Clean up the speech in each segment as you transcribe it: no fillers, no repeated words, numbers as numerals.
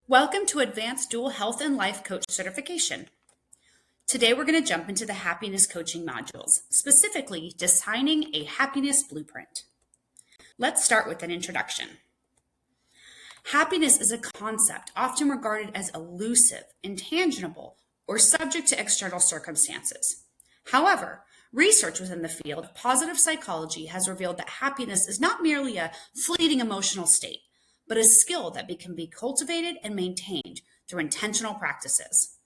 Welcome to Advanced Dual Health and Life Coach Certification. Today we're going to jump into the happiness coaching modules, specifically designing a happiness blueprint. Let's start with an introduction. Happiness is a concept often regarded as elusive, intangible, or subject to external circumstances. However, research within the field of positive psychology has revealed that happiness is not merely a fleeting emotional state, but a skill that can be cultivated and maintained through intentional practices.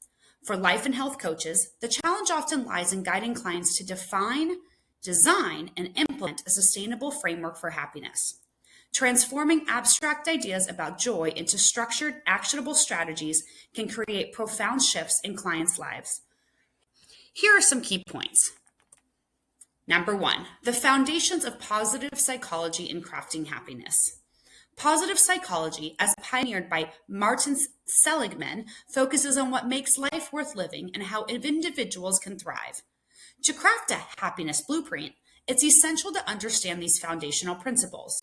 For life and health coaches, the challenge often lies in guiding clients to define, design, and implement a sustainable framework for happiness. Transforming abstract ideas about joy into structured, actionable strategies can create profound shifts in clients' lives. Here are some key points. Number 1, the foundations of positive psychology in crafting happiness. Positive psychology, as pioneered by Martin Seligman, focuses on what makes life worth living and how individuals can thrive. To craft a happiness blueprint, it's essential to understand these foundational principles.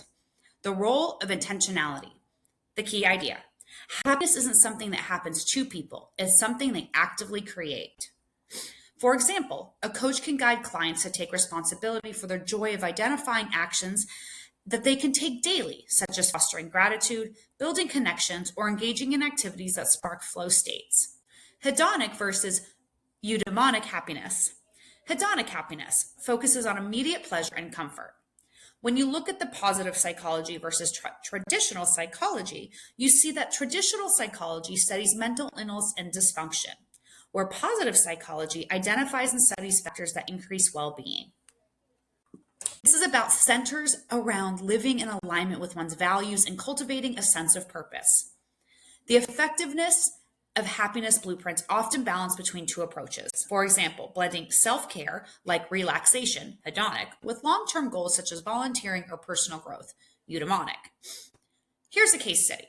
The role of intentionality. The key idea. Happiness isn't something that happens to people, it's something they actively create. For example, a coach can guide clients to take responsibility for their joy of identifying actions that they can take daily, such as fostering gratitude, building connections, or engaging in activities that spark flow states. Hedonic versus eudaimonic happiness. Hedonic happiness focuses on immediate pleasure and comfort. When you look at the positive psychology versus traditional psychology, you see that traditional psychology studies mental illness and dysfunction, where positive psychology identifies and studies factors that increase well-being. This is about centers around living in alignment with one's values and cultivating a sense of purpose. The effectiveness of happiness blueprints often balance between two approaches. For example, blending self-care, like relaxation, hedonic, with long-term goals such as volunteering or personal growth, eudaimonic. Here's a case study.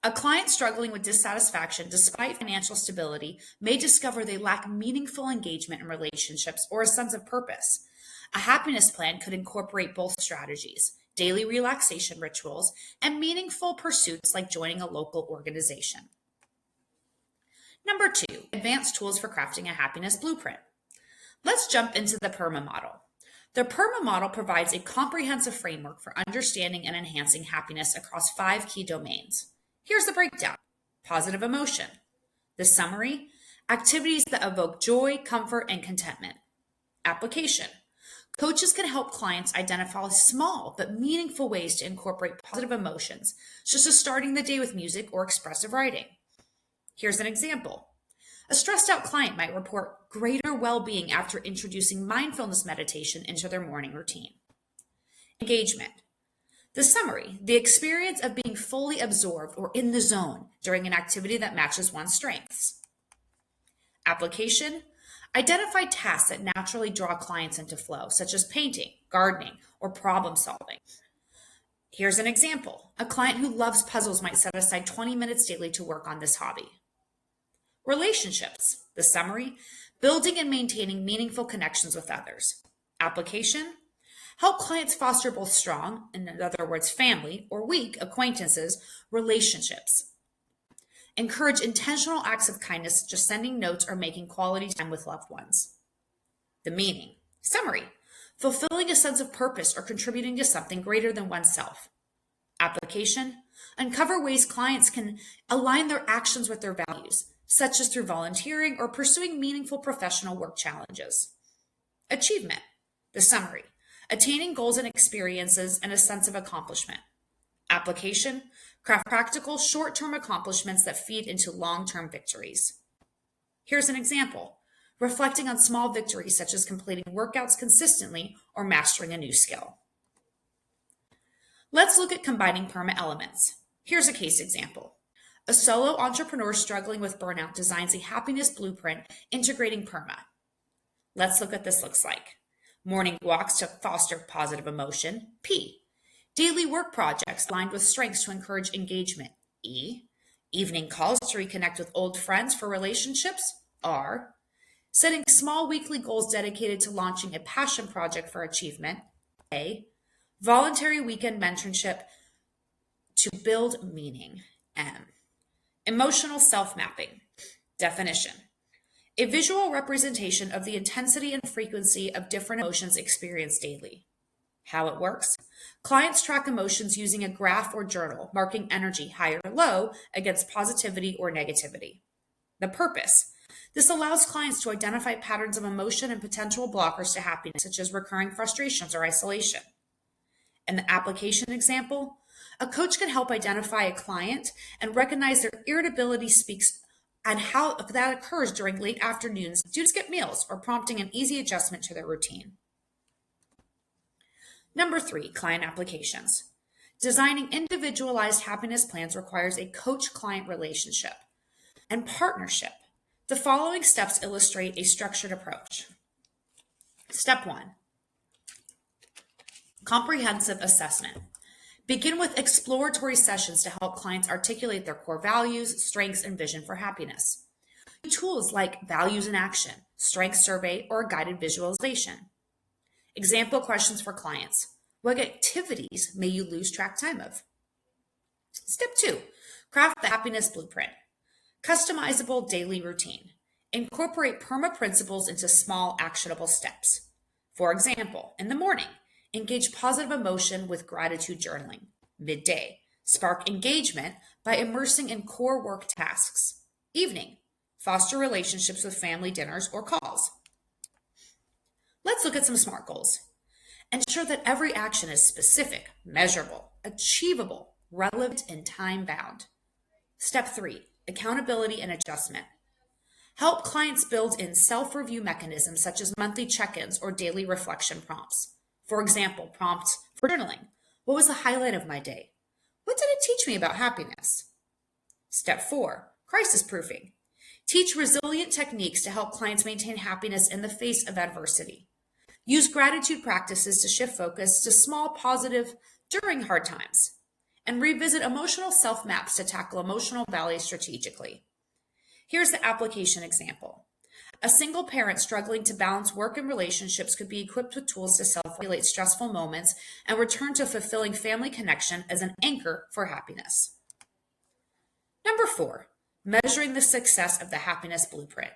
A client struggling with dissatisfaction despite financial stability may discover they lack meaningful engagement in relationships or a sense of purpose. A happiness plan could incorporate both strategies, daily relaxation rituals, and meaningful pursuits like joining a local organization. Number 2, advanced tools for crafting a happiness blueprint. Let's jump into the PERMA model. The PERMA model provides a comprehensive framework for understanding and enhancing happiness across 5 key domains. Here's the breakdown. Positive emotion. The summary, activities that evoke joy, comfort, and contentment. Application. Coaches can help clients identify small but meaningful ways to incorporate positive emotions, such as starting the day with music or expressive writing. Here's an example. A stressed out client might report greater well-being after introducing mindfulness meditation into their morning routine. Engagement. The summary, the experience of being fully absorbed or in the zone during an activity that matches one's strengths. Application. Identify tasks that naturally draw clients into flow, such as painting, gardening, or problem solving. Here's an example. A client who loves puzzles might set aside 20 minutes daily to work on this hobby. Relationships. The summary, building and maintaining meaningful connections with others. Application, help clients foster both strong, in other words, family, or weak acquaintances, relationships. Encourage intentional acts of kindness, such as sending notes or making quality time with loved ones. The meaning. Summary, fulfilling a sense of purpose or contributing to something greater than oneself. Application, uncover ways clients can align their actions with their values, such as through volunteering or pursuing meaningful professional work challenges. Achievement. The summary, attaining goals and experiences and a sense of accomplishment. Application, craft practical short-term accomplishments that feed into long-term victories. Here's an example, reflecting on small victories such as completing workouts consistently or mastering a new skill. Let's look at combining PERMA elements. Here's a case example. A solo entrepreneur struggling with burnout designs a happiness blueprint integrating PERMA. Let's look at what this looks like. Morning walks to foster positive emotion, P. Daily work projects lined with strengths to encourage engagement, E. Evening calls to reconnect with old friends for relationships, R. Setting small weekly goals dedicated to launching a passion project for achievement, A. Voluntary weekend mentorship to build meaning, M. Emotional self-mapping. Definition. A visual representation of the intensity and frequency of different emotions experienced daily. How it works? Clients track emotions using a graph or journal, marking energy high or low against positivity or negativity. The purpose. This allows clients to identify patterns of emotion and potential blockers to happiness, such as recurring frustrations or isolation. In the application example, a coach can help identify a client and recognize their irritability speaks and how that occurs during late afternoons due to skip meals or prompting an easy adjustment to their routine. Number 3, client applications. Designing individualized happiness plans requires a coach-client relationship and partnership. The following steps illustrate a structured approach. Step 1, comprehensive assessment. Begin with exploratory sessions to help clients articulate their core values, strengths, and vision for happiness. Tools like values in action, strength survey, or guided visualization. Example questions for clients. What activities may you lose track time of? Step 2, craft the happiness blueprint. Customizable daily routine. Incorporate PERMA principles into small, actionable steps. For example, in the morning, engage positive emotion with gratitude journaling. Midday, spark engagement by immersing in core work tasks. Evening, foster relationships with family dinners or calls. Let's look at some SMART goals. Ensure that every action is specific, measurable, achievable, relevant, and time-bound. Step 3, accountability and adjustment. Help clients build in self-review mechanisms such as monthly check-ins or daily reflection prompts. For example, prompts for journaling. What was the highlight of my day? What did it teach me about happiness? Step 4, crisis proofing. Teach resilient techniques to help clients maintain happiness in the face of adversity. Use gratitude practices to shift focus to small positive during hard times. And revisit emotional self-maps to tackle emotional valleys strategically. Here's the application example. A single parent struggling to balance work and relationships could be equipped with tools to self-regulate stressful moments and return to fulfilling family connection as an anchor for happiness. Number 4, measuring the success of the happiness blueprint.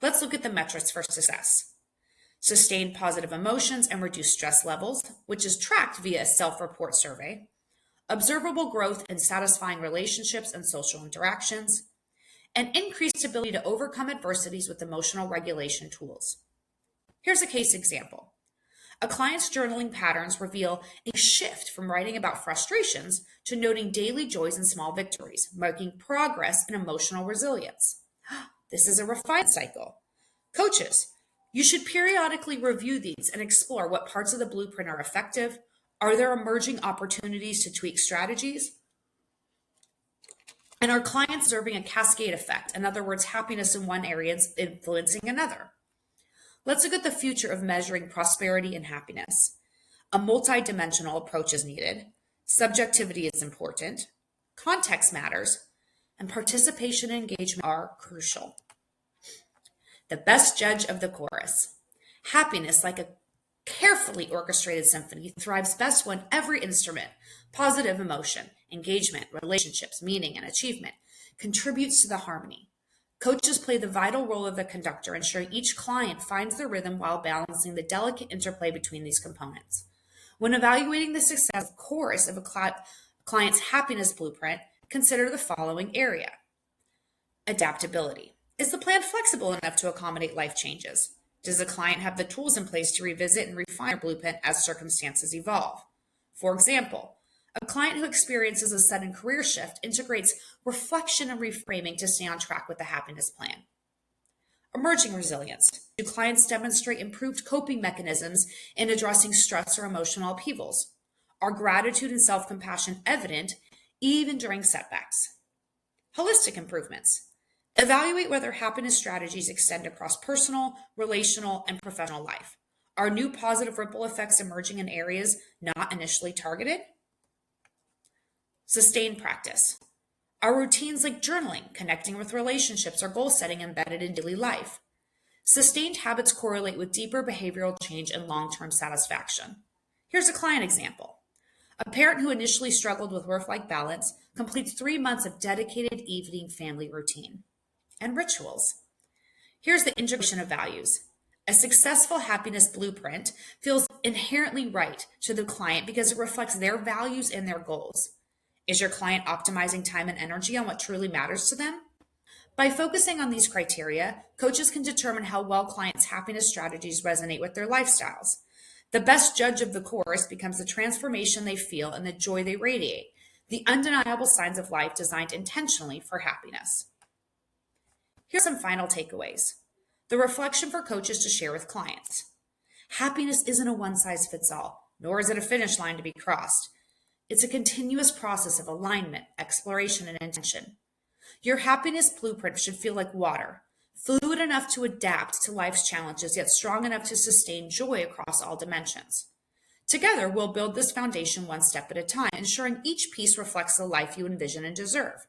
Let's look at the metrics for success. Sustained positive emotions and reduced stress levels, which is tracked via a self-report survey. Observable growth in satisfying relationships and social interactions, and increased ability to overcome adversities with emotional regulation tools. Here's a case example. A client's journaling patterns reveal a shift from writing about frustrations to noting daily joys and small victories, marking progress in emotional resilience. This is a refined cycle. Coaches, you should periodically review these and explore what parts of the blueprint are effective. Are there emerging opportunities to tweak strategies? And are clients observing a cascade effect? In other words, happiness in one area is influencing another. Let's look at the future of measuring prosperity and happiness. A multidimensional approach is needed. Subjectivity is important. Context matters. And participation and engagement are crucial. The best judge of the chorus. Happiness, like a carefully orchestrated symphony, thrives best when every instrument, positive emotion, engagement, relationships, meaning, and achievement, contributes to the harmony. Coaches play the vital role of the conductor, ensuring each client finds their rhythm while balancing the delicate interplay between these components. When evaluating the success, of course, of a client's happiness blueprint, consider the following area. Adaptability. Is the plan flexible enough to accommodate life changes? Does the client have the tools in place to revisit and refine their blueprint as circumstances evolve? For example, a client who experiences a sudden career shift integrates reflection and reframing to stay on track with the happiness plan. Emerging resilience. Do clients demonstrate improved coping mechanisms in addressing stress or emotional upheavals? Are gratitude and self-compassion evident even during setbacks? Holistic improvements. Evaluate whether happiness strategies extend across personal, relational, and professional life. Are new positive ripple effects emerging in areas not initially targeted? Sustained practice. Are routines like journaling, connecting with relationships, or goal setting embedded in daily life? Sustained habits correlate with deeper behavioral change and long-term satisfaction. Here's a client example. A parent who initially struggled with work-life balance completes 3 months of dedicated evening family routine and rituals. Here's the integration of values. A successful happiness blueprint feels inherently right to the client because it reflects their values and their goals. Is your client optimizing time and energy on what truly matters to them? By focusing on these criteria, coaches can determine how well clients' happiness strategies resonate with their lifestyles. The best judge of the course becomes the transformation they feel and the joy they radiate, the undeniable signs of life designed intentionally for happiness. Here are some final takeaways. The reflection for coaches to share with clients. Happiness isn't a one-size-fits-all, nor is it a finish line to be crossed. It's a continuous process of alignment, exploration, and intention. Your happiness blueprint should feel like water, fluid enough to adapt to life's challenges, yet strong enough to sustain joy across all dimensions. Together, we'll build this foundation one step at a time, ensuring each piece reflects the life you envision and deserve.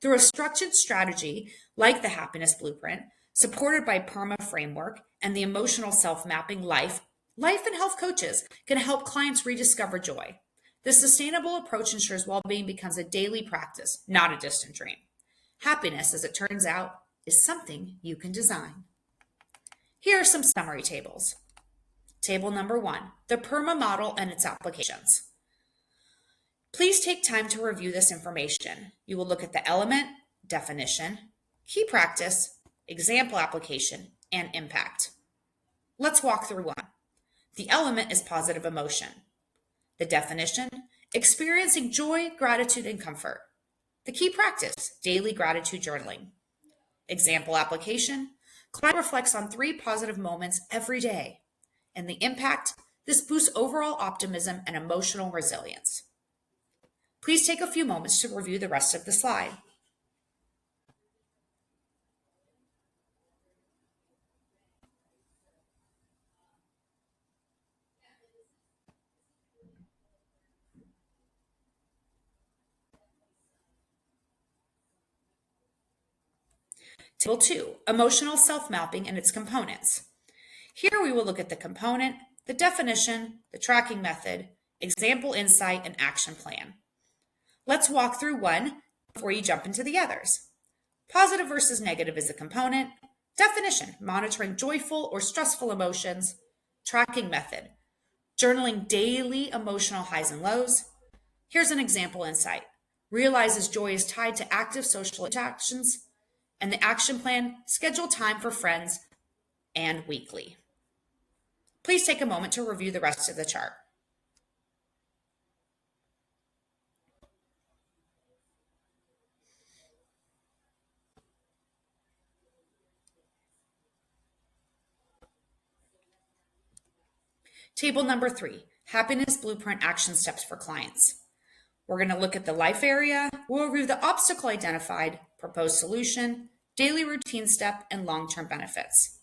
Through a structured strategy like the happiness blueprint, supported by PERMA framework and the emotional self-mapping life and health coaches can help clients rediscover joy. This sustainable approach ensures well-being becomes a daily practice, not a distant dream. Happiness, as it turns out, is something you can design. Here are some summary tables. Table number 1, the PERMA model and its applications. Please take time to review this information. You will look at the element, definition, key practice, example application, and impact. Let's walk through one. The element is positive emotion. The definition, experiencing joy, gratitude, and comfort. The key practice, daily gratitude journaling. Example application, client reflects on 3 positive moments every day. And the impact, this boosts overall optimism and emotional resilience. Please take a few moments to review the rest of the slide. Table 2, emotional self-mapping and its components. Here we will look at the component, the definition, the tracking method, example insight, and action plan. Let's walk through one before you jump into the others. Positive versus negative is the component. Definition, monitoring joyful or stressful emotions. Tracking method, journaling daily emotional highs and lows. Here's an example insight. Realizes joy is tied to active social interactions. And the action plan, schedule time for friends and weekly. Please take a moment to review the rest of the chart. Table number 3, happiness blueprint action steps for clients. We're going to look at the life area. We'll review the obstacle identified, proposed solution, daily routine step, and long-term benefits.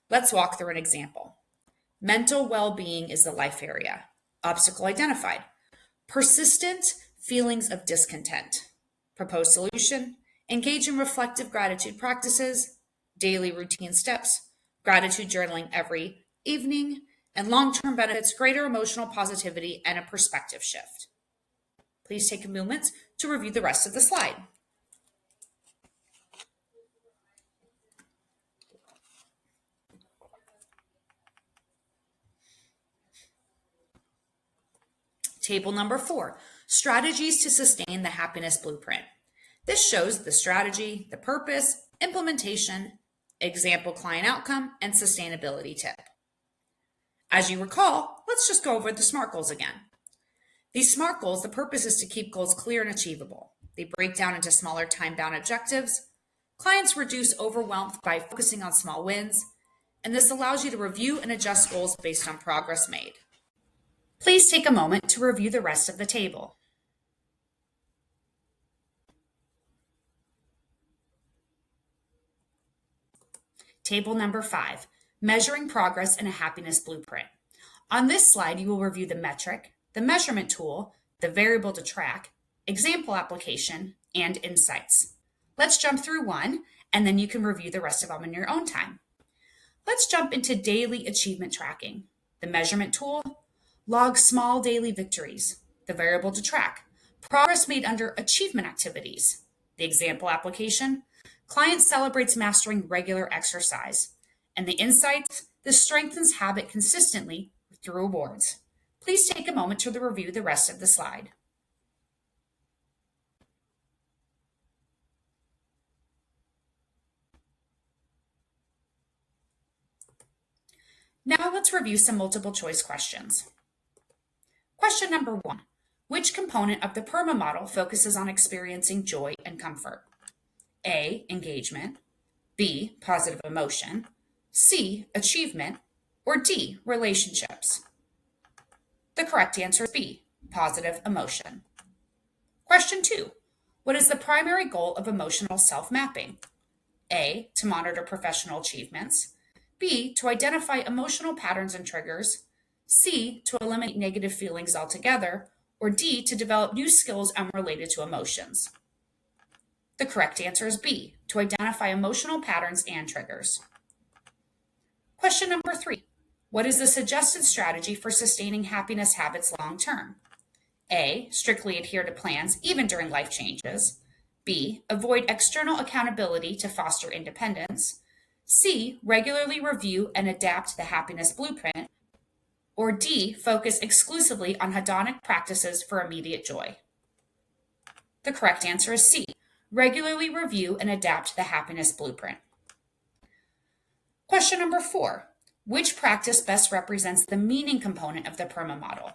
Let's walk through an example. Mental well-being is the life area. Obstacle identified, persistent feelings of discontent. Proposed solution, engage in reflective gratitude practices, daily routine steps, gratitude journaling every evening, and long-term benefits, greater emotional positivity, and a perspective shift. Please take a moment to review the rest of the slide. Table number 4, strategies to sustain the happiness blueprint. This shows the strategy, the purpose, implementation, example client outcome, and sustainability tip. As you recall, let's just go over the SMART goals again. These SMART goals, the purpose is to keep goals clear and achievable. They break down into smaller time-bound objectives. Clients reduce overwhelm by focusing on small wins, and this allows you to review and adjust goals based on progress made. Please take a moment to review the rest of the table. Table number 5, measuring progress in a happiness blueprint. On this slide, you will review the metric, the measurement tool, the variable to track, example application, and insights. Let's jump through one, and then you can review the rest of them in your own time. Let's jump into daily achievement tracking. The measurement tool, log small daily victories. the variable to track, progress made under achievement activities. The example application, client celebrates mastering regular exercise. And the insights, this strengthens habit consistently through rewards. Please take a moment to review the rest of the slide. Now let's review some multiple choice questions. Question number 1. Which component of the PERMA model focuses on experiencing joy and comfort? A, engagement, B, positive emotion, C, achievement, or D, relationships? The correct answer is B, positive emotion. Question 2. What is the primary goal of emotional self-mapping? A, to monitor professional achievements, B, to identify emotional patterns and triggers, C, to eliminate negative feelings altogether, or D, to develop new skills unrelated to emotions? The correct answer is B, to identify emotional patterns and triggers. Question number 3. What is the suggested strategy for sustaining happiness habits long term? A, strictly adhere to plans even during life changes. B, avoid external accountability to foster independence. C, regularly review and adapt the happiness blueprint. Or D, focus exclusively on hedonic practices for immediate joy. The correct answer is C, regularly review and adapt the happiness blueprint. Question number 4. Which practice best represents the meaning component of the PERMA model?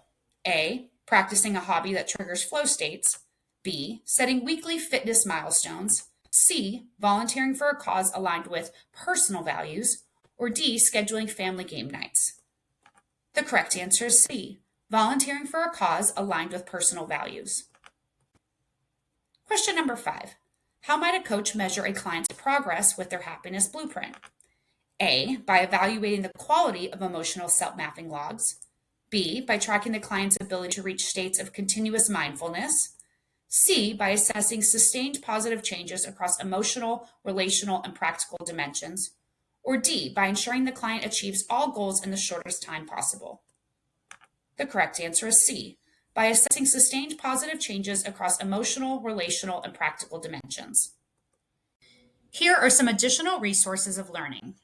A, practicing a hobby that triggers flow states. B, setting weekly fitness milestones. C, volunteering for a cause aligned with personal values. Or D, scheduling family game nights. The correct answer is C, volunteering for a cause aligned with personal values. Question number 5. How might a coach measure a client's progress with their happiness blueprint? A, by evaluating the quality of emotional self-mapping logs. B, by tracking the client's ability to reach states of continuous mindfulness. C, by assessing sustained positive changes across emotional, relational, and practical dimensions. Or D, by ensuring the client achieves all goals in the shortest time possible. The correct answer is C, by assessing sustained positive changes across emotional, relational, and practical dimensions. Here are some additional resources of learning.